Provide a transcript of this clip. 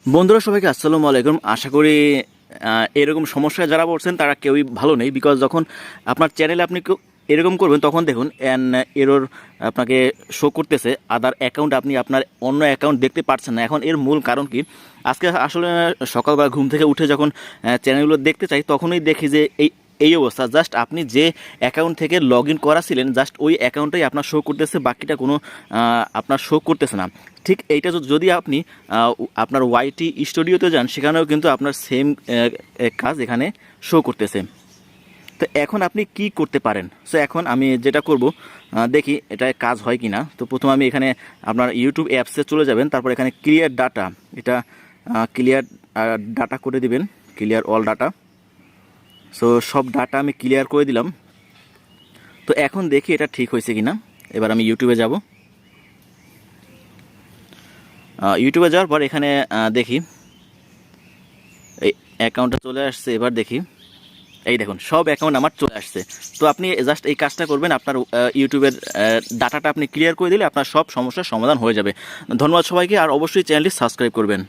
বন্ধুরা সবাইকে আসসালামু আলাইকুম। আশা করি এরকম সমস্যায় যারা পড়ছেন তারা কেউই ভালো নেই। বিকজ যখন আপনার চ্যানেলে আপনি এরকম করবেন তখন দেখুন এরর আপনাকে শো করতেছে আদার অ্যাকাউন্ট, আপনি আপনার অন্য অ্যাকাউন্ট দেখতে পাচ্ছেন না। এখন এর মূল কারণ কি? আজকে আসলে সকালবেলা ঘুম থেকে উঠে যখন চ্যানেলগুলো দেখতে চাই তখনই দেখি যে এই অবস্থা। জাস্ট আপনি যে অ্যাকাউন্ট থেকে লগ ইন করা ছিলেন জাস্ট ওই অ্যাকাউন্টটাই আপনার শো করতেছে, বাকিটা কোনো আপনার শো করতেছে না। ঠিক এইটা যদি আপনি আপনার ওয়াইটি স্টুডিওতে যান সেখানেও কিন্তু আপনার সেম কাজ এখানে শো করতেছে। তো এখন আপনি কি করতে পারেন? সো এখন আমি যেটা করব দেখি এটা কাজ হয় কি না। তো প্রথমে আমি এখানে আপনার ইউটিউব অ্যাপসে চলে যাবেন, তারপর এখানে ক্লিয়ার ডাটা, এটা ক্লিয়ার ডাটা করে দিবেন, ক্লিয়ার অল ডাটা। সো সব ডাটা আমি ক্লিয়ার করে দিলাম। তো এখন দেখি এটা ঠিক হয়েছে কিনা। এবার আমি ইউটিউবে যাব। ইউটিউবে যাওয়ার পর এখানে দেখি এই অ্যাকাউন্টটা চলে আসছে। এবার দেখি, এই দেখুন সব অ্যাকাউন্ট আমার চলে আসছে। তো আপনি জাস্ট এই কাজটা করবেন, আপনার ইউটিউবের ডাটাটা আপনি ক্লিয়ার করে দিলে আপনার সব সমস্যার সমাধান হয়ে যাবে। ধন্যবাদ সবাইকে, আর অবশ্যই চ্যানেলটি সাবস্ক্রাইব করবেন।